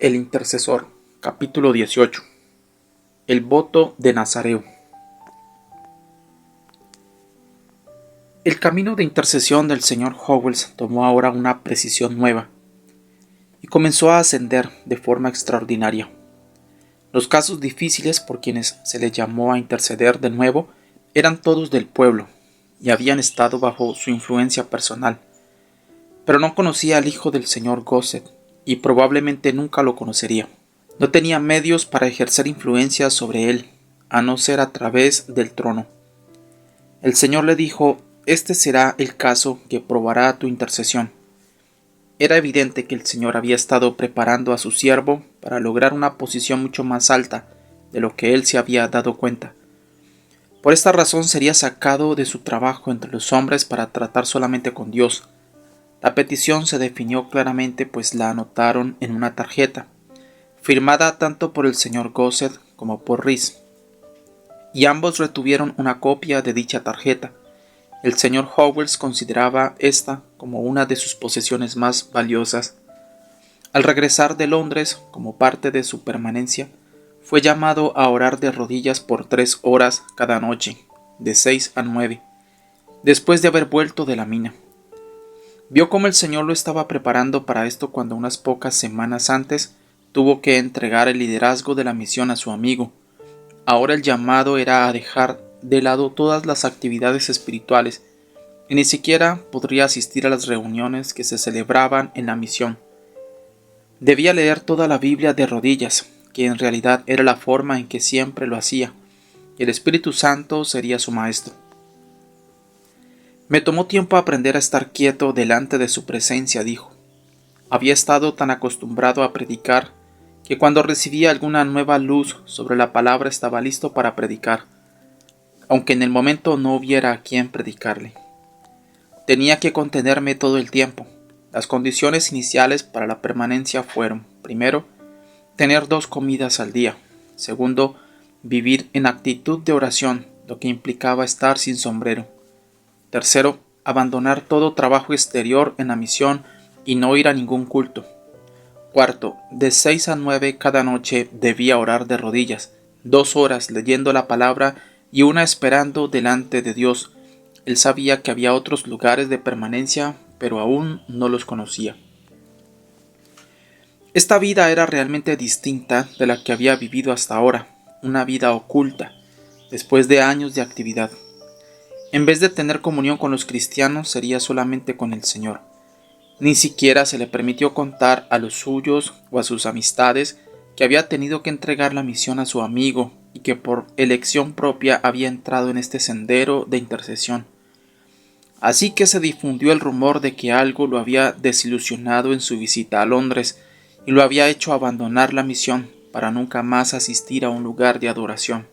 El intercesor, capítulo 18. El voto de Nazareo. El camino de intercesión del señor Howells tomó ahora una precisión nueva y comenzó a ascender de forma extraordinaria. Los casos difíciles por quienes se le llamó a interceder de nuevo eran todos del pueblo y habían estado bajo su influencia personal, pero no conocía al hijo del señor Gossett y probablemente nunca lo conocería. No tenía medios para ejercer influencia sobre él, a no ser a través del trono. El Señor le dijo: «Este será el caso que probará tu intercesión». Era evidente que el Señor había estado preparando a su siervo para lograr una posición mucho más alta de lo que él se había dado cuenta. Por esta razón sería sacado de su trabajo entre los hombres para tratar solamente con Dios. La petición se definió claramente, pues la anotaron en una tarjeta, firmada tanto por el señor Gossett como por Rees, y ambos retuvieron una copia de dicha tarjeta. El señor Howells consideraba esta como una de sus posesiones más valiosas. Al regresar de Londres, como parte de su permanencia, fue llamado a orar de rodillas por 3 horas cada noche, de 6 a 9, después de haber vuelto de la mina. Vio cómo el Señor lo estaba preparando para esto cuando unas pocas semanas antes tuvo que entregar el liderazgo de la misión a su amigo. Ahora el llamado era a dejar de lado todas las actividades espirituales y ni siquiera podría asistir a las reuniones que se celebraban en la misión. Debía leer toda la Biblia de rodillas, que en realidad era la forma en que siempre lo hacía, y el Espíritu Santo sería su maestro. Me tomó tiempo aprender a estar quieto delante de su presencia, dijo. Había estado tan acostumbrado a predicar que cuando recibía alguna nueva luz sobre la palabra estaba listo para predicar, aunque en el momento no hubiera a quien predicarle. Tenía que contenerme todo el tiempo. Las condiciones iniciales para la permanencia fueron: primero, tener 2 comidas al día; segundo, vivir en actitud de oración, lo que implicaba estar sin sombrero; tercero, abandonar todo trabajo exterior en la misión y no ir a ningún culto; cuarto, de 6 a 9 cada noche debía orar de rodillas, 2 horas leyendo la palabra y una esperando delante de Dios. Él sabía que había otros lugares de permanencia, pero aún no los conocía. Esta vida era realmente distinta de la que había vivido hasta ahora, una vida oculta, después de años de actividad. En vez de tener comunión con los cristianos, sería solamente con el Señor. Ni siquiera se le permitió contar a los suyos o a sus amistades que había tenido que entregar la misión a su amigo y que por elección propia había entrado en este sendero de intercesión. Así que se difundió el rumor de que algo lo había desilusionado en su visita a Londres y lo había hecho abandonar la misión para nunca más asistir a un lugar de adoración.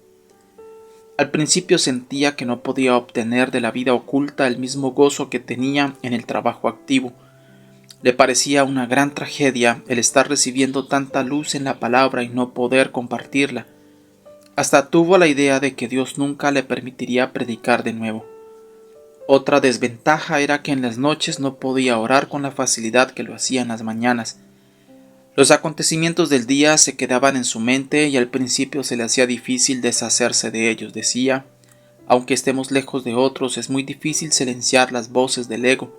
Al principio sentía que no podía obtener de la vida oculta el mismo gozo que tenía en el trabajo activo. Le parecía una gran tragedia el estar recibiendo tanta luz en la palabra y no poder compartirla. Hasta tuvo la idea de que Dios nunca le permitiría predicar de nuevo. Otra desventaja era que en las noches no podía orar con la facilidad que lo hacía en las mañanas. Los acontecimientos del día se quedaban en su mente y al principio se le hacía difícil deshacerse de ellos. Decía: aunque estemos lejos de otros, es muy difícil silenciar las voces del ego.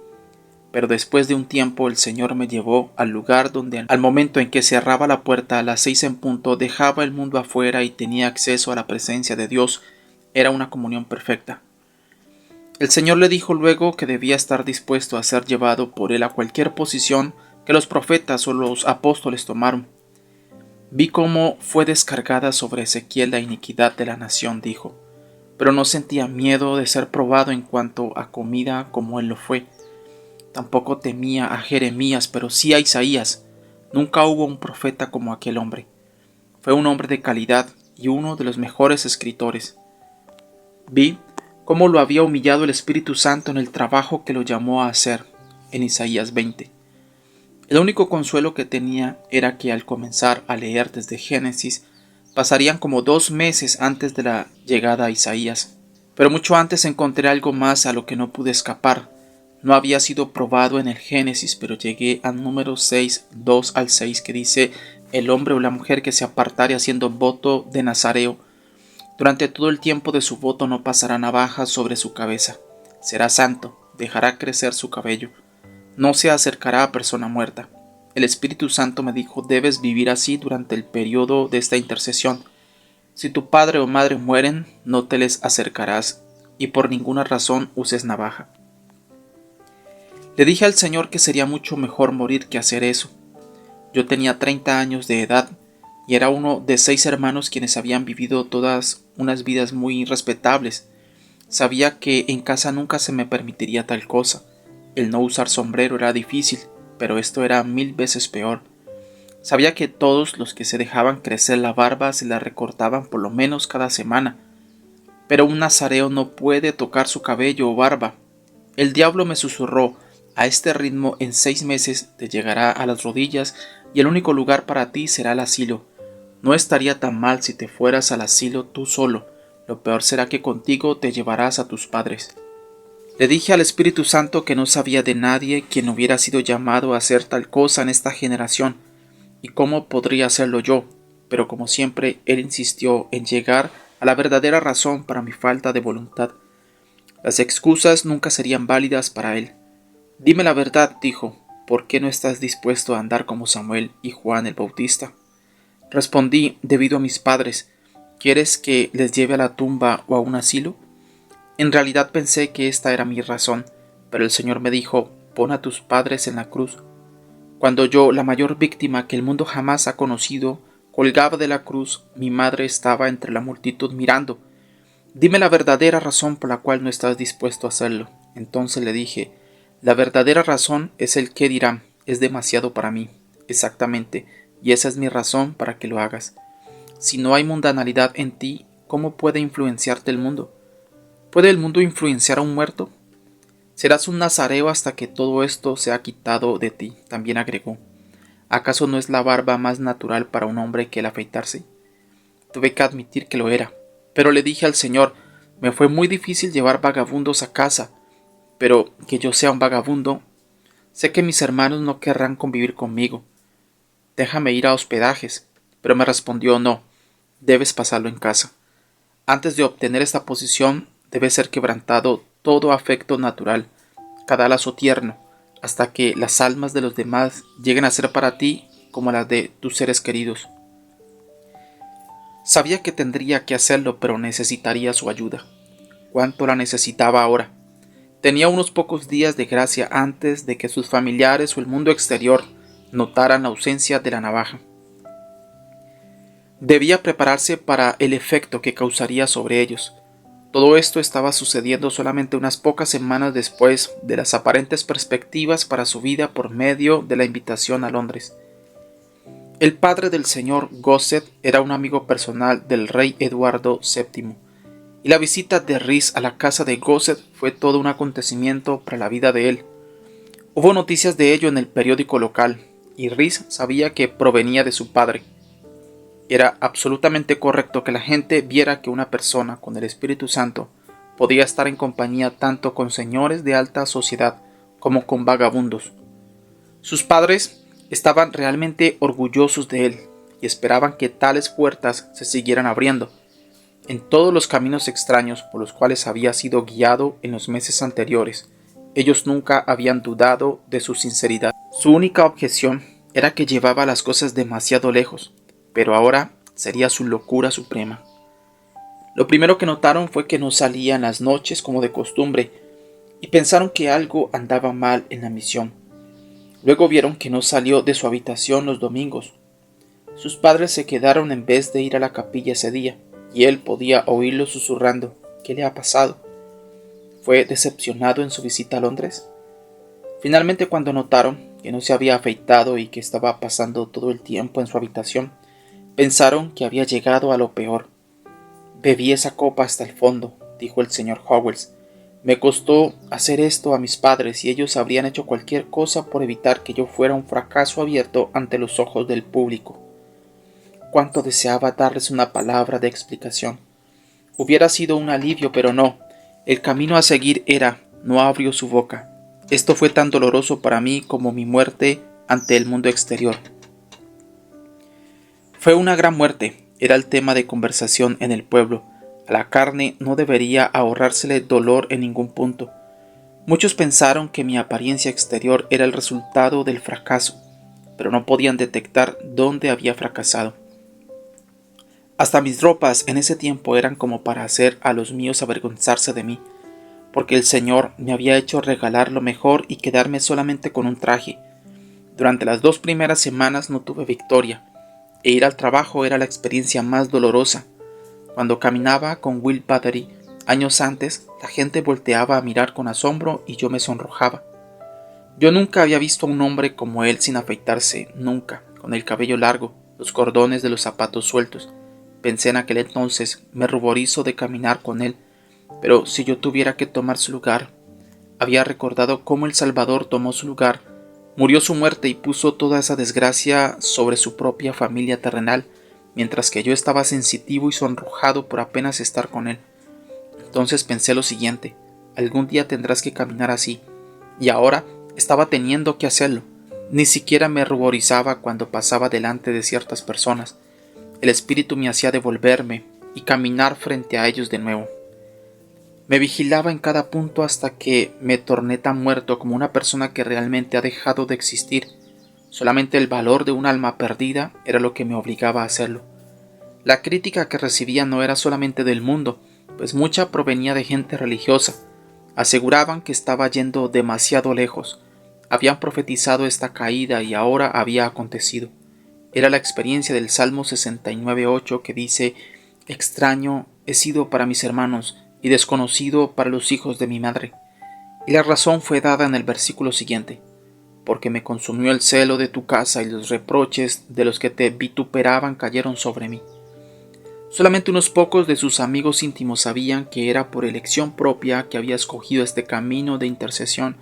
Pero después de un tiempo el Señor me llevó al lugar donde al momento en que cerraba la puerta a las 6 en punto dejaba el mundo afuera y tenía acceso a la presencia de Dios. Era una comunión perfecta. El Señor le dijo luego que debía estar dispuesto a ser llevado por él a cualquier posición que los profetas o los apóstoles tomaron. Vi cómo fue descargada sobre Ezequiel la iniquidad de la nación, dijo, pero no sentía miedo de ser probado en cuanto a comida como él lo fue. Tampoco temía a Jeremías, pero sí a Isaías. Nunca hubo un profeta como aquel hombre. Fue un hombre de calidad y uno de los mejores escritores. Vi cómo lo había humillado el Espíritu Santo en el trabajo que lo llamó a hacer, en Isaías 20. El único consuelo que tenía era que al comenzar a leer desde Génesis, pasarían como 2 meses antes de la llegada a Isaías. Pero mucho antes encontré algo más a lo que no pude escapar. No había sido probado en el Génesis, pero llegué al número 6, 2 al 6, que dice: el hombre o la mujer que se apartare haciendo voto de nazareo, durante todo el tiempo de su voto no pasará navaja sobre su cabeza. Será santo, dejará crecer su cabello. No se acercará a persona muerta. El Espíritu Santo me dijo, debes vivir así durante el periodo de esta intercesión. Si tu padre o madre mueren, no te les acercarás, y por ninguna razón uses navaja. Le dije al Señor que sería mucho mejor morir que hacer eso. Yo tenía 30 años de edad y era uno de 6 hermanos quienes habían vivido todas unas vidas muy respetables. Sabía que en casa nunca se me permitiría tal cosa. El no usar sombrero era difícil, pero esto era 1000 veces peor. Sabía que todos los que se dejaban crecer la barba se la recortaban por lo menos cada semana, pero un nazareo no puede tocar su cabello o barba. El diablo me susurró, a este ritmo en 6 meses te llegará a las rodillas y el único lugar para ti será el asilo. No estaría tan mal si te fueras al asilo tú solo, lo peor será que contigo te llevarás a tus padres. Le dije al Espíritu Santo que no sabía de nadie quien hubiera sido llamado a hacer tal cosa en esta generación, y cómo podría hacerlo yo, pero como siempre él insistió en llegar a la verdadera razón para mi falta de voluntad. Las excusas nunca serían válidas para él. Dime la verdad, dijo, ¿por qué no estás dispuesto a andar como Samuel y Juan el Bautista? Respondí, debido a mis padres. ¿Quieres que les lleve a la tumba o a un asilo? En realidad pensé que esta era mi razón, pero el Señor me dijo, pon a tus padres en la cruz. Cuando yo, la mayor víctima que el mundo jamás ha conocido, colgaba de la cruz, mi madre estaba entre la multitud mirando. Dime la verdadera razón por la cual no estás dispuesto a hacerlo. Entonces le dije, la verdadera razón es el qué dirán, es demasiado para mí. Exactamente, y esa es mi razón para que lo hagas. Si no hay mundanalidad en ti, ¿cómo puede influenciarte el mundo? ¿Puede el mundo influenciar a un muerto? Serás un nazareo hasta que todo esto sea quitado de ti, también agregó. ¿Acaso no es la barba más natural para un hombre que el afeitarse? Tuve que admitir que lo era, pero le dije al Señor, me fue muy difícil llevar vagabundos a casa, pero que yo sea un vagabundo, sé que mis hermanos no querrán convivir conmigo. Déjame ir a hospedajes, pero me respondió no, debes pasarlo en casa. Antes de obtener esta posición, debe ser quebrantado todo afecto natural, cada lazo tierno, hasta que las almas de los demás lleguen a ser para ti como las de tus seres queridos. Sabía que tendría que hacerlo, pero necesitaría su ayuda. ¿Cuánto la necesitaba ahora? Tenía unos pocos días de gracia antes de que sus familiares o el mundo exterior notaran la ausencia de la navaja. Debía prepararse para el efecto que causaría sobre ellos. Todo esto estaba sucediendo solamente unas pocas semanas después de las aparentes perspectivas para su vida por medio de la invitación a Londres. El padre del señor Gosset era un amigo personal del rey Eduardo VII, y la visita de Rhys a la casa de Gosset fue todo un acontecimiento para la vida de él. Hubo noticias de ello en el periódico local, y Rhys sabía que provenía de su padre. Era absolutamente correcto que la gente viera que una persona con el Espíritu Santo podía estar en compañía tanto con señores de alta sociedad como con vagabundos. Sus padres estaban realmente orgullosos de él y esperaban que tales puertas se siguieran abriendo. En todos los caminos extraños por los cuales había sido guiado en los meses anteriores, ellos nunca habían dudado de su sinceridad. Su única objeción era que llevaba las cosas demasiado lejos, pero ahora sería su locura suprema. Lo primero que notaron fue que no salía en las noches como de costumbre, y pensaron que algo andaba mal en la misión. Luego vieron que no salió de su habitación los domingos. Sus padres se quedaron en vez de ir a la capilla ese día, y él podía oírlo susurrando, ¿qué le ha pasado? ¿Fue decepcionado en su visita a Londres? Finalmente, cuando notaron que no se había afeitado y que estaba pasando todo el tiempo en su habitación, pensaron que había llegado a lo peor. Bebí esa copa hasta el fondo, dijo el señor Howells. Me costó hacer esto a mis padres y ellos habrían hecho cualquier cosa por evitar que yo fuera un fracaso abierto ante los ojos del público. Cuánto deseaba darles una palabra de explicación. Hubiera sido un alivio, pero no. El camino a seguir no abrió su boca. Esto fue tan doloroso para mí como mi muerte ante el mundo exterior. Fue una gran muerte, era el tema de conversación en el pueblo. A la carne no debería ahorrársele dolor en ningún punto. Muchos pensaron que mi apariencia exterior era el resultado del fracaso, pero no podían detectar dónde había fracasado. Hasta mis ropas en ese tiempo eran como para hacer a los míos avergonzarse de mí, porque el Señor me había hecho regalar lo mejor y quedarme solamente con un traje. Durante las 2 primeras semanas no tuve victoria, e ir al trabajo era la experiencia más dolorosa. Cuando caminaba con Will Battery años antes, la gente volteaba a mirar con asombro y yo me sonrojaba. Yo nunca había visto a un hombre como él sin afeitarse, nunca, con el cabello largo, los cordones de los zapatos sueltos. Pensé en aquel entonces, me ruborizo de caminar con él, pero si yo tuviera que tomar su lugar. Había recordado cómo el Salvador tomó su lugar, murió su muerte y puso toda esa desgracia sobre su propia familia terrenal, mientras que yo estaba sensitivo y sonrojado por apenas estar con él. Entonces pensé lo siguiente: algún día tendrás que caminar así, y ahora estaba teniendo que hacerlo. Ni siquiera me ruborizaba cuando pasaba delante de ciertas personas. El espíritu me hacía devolverme y caminar frente a ellos de nuevo. Me vigilaba en cada punto hasta que me torné tan muerto como una persona que realmente ha dejado de existir. Solamente el valor de un alma perdida era lo que me obligaba a hacerlo. La crítica que recibía no era solamente del mundo, pues mucha provenía de gente religiosa. Aseguraban que estaba yendo demasiado lejos. Habían profetizado esta caída y ahora había acontecido. Era la experiencia del Salmo 69:8 que dice: «Extraño he sido para mis hermanos y desconocido para los hijos de mi madre». Y la razón fue dada en el versículo siguiente: «Porque me consumió el celo de tu casa y los reproches de los que te vituperaban cayeron sobre mí». Solamente unos pocos de sus amigos íntimos sabían que era por elección propia que había escogido este camino de intercesión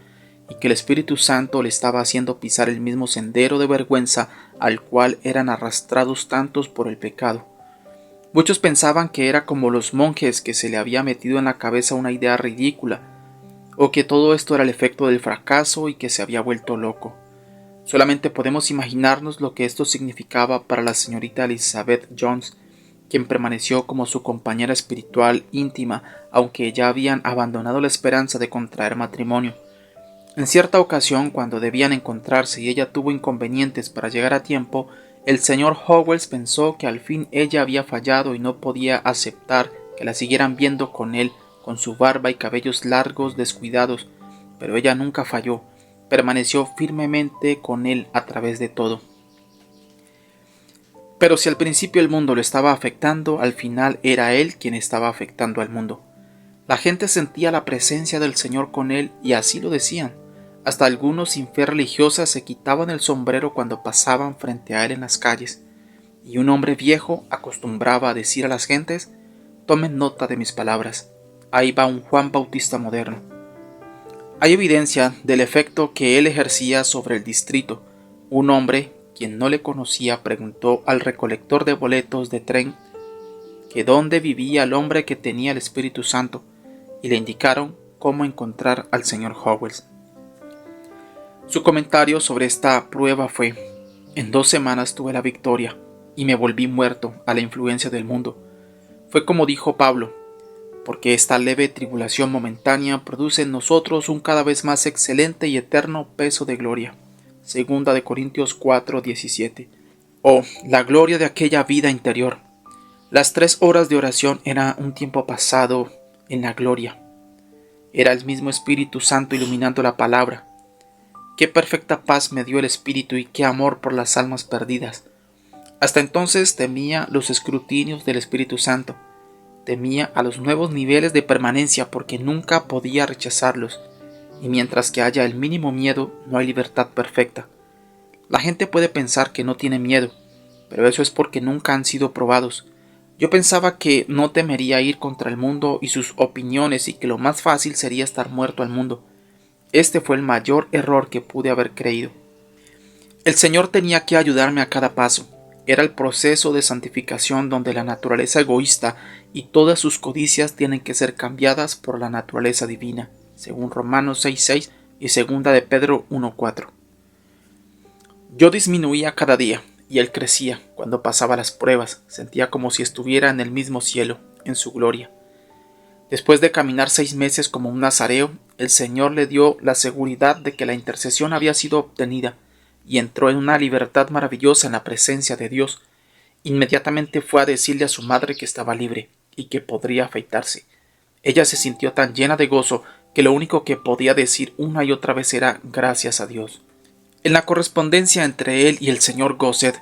y que el Espíritu Santo le estaba haciendo pisar el mismo sendero de vergüenza al cual eran arrastrados tantos por el pecado. Muchos pensaban que era como los monjes, que se le había metido en la cabeza una idea ridícula, o que todo esto era el efecto del fracaso y que se había vuelto loco. Solamente podemos imaginarnos lo que esto significaba para la señorita Elizabeth Jones, quien permaneció como su compañera espiritual íntima, aunque ya habían abandonado la esperanza de contraer matrimonio. En cierta ocasión, cuando debían encontrarse y ella tuvo inconvenientes para llegar a tiempo, el señor Howells pensó que al fin ella había fallado y no podía aceptar que la siguieran viendo con él, con su barba y cabellos largos descuidados, pero ella nunca falló, permaneció firmemente con él a través de todo. Pero si al principio el mundo lo estaba afectando, al final era él quien estaba afectando al mundo. La gente sentía la presencia del Señor con él y así lo decían. Hasta algunos sin fe religiosa se quitaban el sombrero cuando pasaban frente a él en las calles. Y un hombre viejo acostumbraba a decir a las gentes: «Tomen nota de mis palabras. Ahí va un Juan Bautista moderno». Hay evidencia del efecto que él ejercía sobre el distrito. Un hombre, quien no le conocía, preguntó al recolector de boletos de tren que dónde vivía el hombre que tenía el Espíritu Santo, y le indicaron cómo encontrar al señor Howells. Su comentario sobre esta prueba fue: «En 2 semanas tuve la victoria y me volví muerto a la influencia del mundo. Fue como dijo Pablo, porque esta leve tribulación momentánea produce en nosotros un cada vez más excelente y eterno peso de gloria». Segunda de Corintios 4:17. Oh, la gloria de aquella vida interior. Las 3 horas de oración era un tiempo pasado en la gloria. Era el mismo Espíritu Santo iluminando la palabra. Qué perfecta paz me dio el Espíritu y qué amor por las almas perdidas. Hasta entonces temía los escrutinios del Espíritu Santo. Temía a los nuevos niveles de permanencia porque nunca podía rechazarlos. Y mientras que haya el mínimo miedo, no hay libertad perfecta. La gente puede pensar que no tiene miedo, pero eso es porque nunca han sido probados. Yo pensaba que no temería ir contra el mundo y sus opiniones y que lo más fácil sería estar muerto al mundo. Este fue el mayor error que pude haber creído. El Señor tenía que ayudarme a cada paso. Era el proceso de santificación donde la naturaleza egoísta y todas sus codicias tienen que ser cambiadas por la naturaleza divina, según Romanos 6:6 y 2 de Pedro 1:4. Yo disminuía cada día. y él crecía. Cuando pasaba las pruebas, sentía como si estuviera en el mismo cielo, en su gloria. Después de caminar 6 meses como un nazareo, el Señor le dio la seguridad de que la intercesión había sido obtenida, y entró en una libertad maravillosa en la presencia de Dios. Inmediatamente fue a decirle a su madre que estaba libre, y que podría afeitarse. Ella se sintió tan llena de gozo que lo único que podía decir una y otra vez era gracias a Dios. En la correspondencia entre él y el señor Gossett,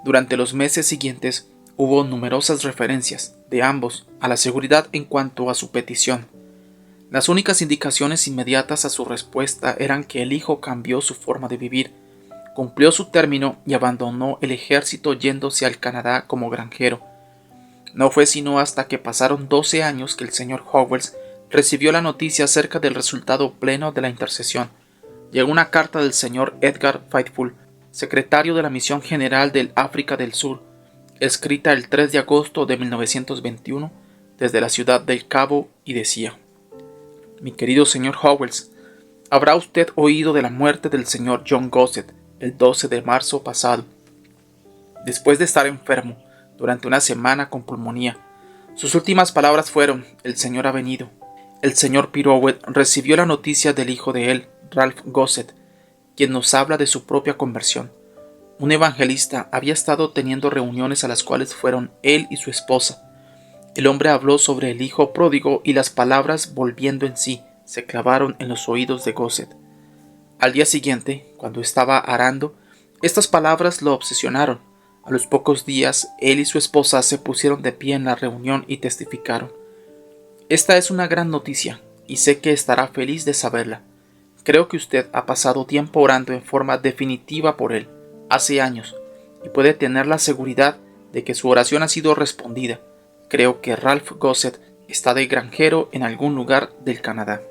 durante los meses siguientes, hubo numerosas referencias de ambos a la seguridad en cuanto a su petición. Las únicas indicaciones inmediatas a su respuesta eran que el hijo cambió su forma de vivir, cumplió su término y abandonó el ejército yéndose al Canadá como granjero. No fue sino hasta que pasaron 12 años que el señor Howells recibió la noticia acerca del resultado pleno de la intercesión. Llegó una carta del señor Edgar Faithfull, secretario de la Misión General del África del Sur, escrita el 3 de agosto de 1921 desde la ciudad del Cabo, y decía: Mi querido señor Howells, habrá usted oído de la muerte del señor John Gossett el 12 de marzo pasado. Después de estar enfermo durante una semana con pulmonía, sus últimas palabras fueron: el Señor ha venido. El señor Pirouet recibió la noticia del hijo de él, Ralph Gossett, quien nos habla de su propia conversión. Un evangelista había estado teniendo reuniones a las cuales fueron él y su esposa. El hombre habló sobre el hijo pródigo y las palabras, volviendo en sí, se clavaron en los oídos de Gossett. Al día siguiente, cuando estaba arando, estas palabras lo obsesionaron. A los pocos días, él y su esposa se pusieron de pie en la reunión y testificaron: Esta es una gran noticia, y sé que estará feliz de saberla. Creo que usted ha pasado tiempo orando en forma definitiva por él, hace años, y puede tener la seguridad de que su oración ha sido respondida. Creo que Ralph Gossett está de granjero en algún lugar del Canadá.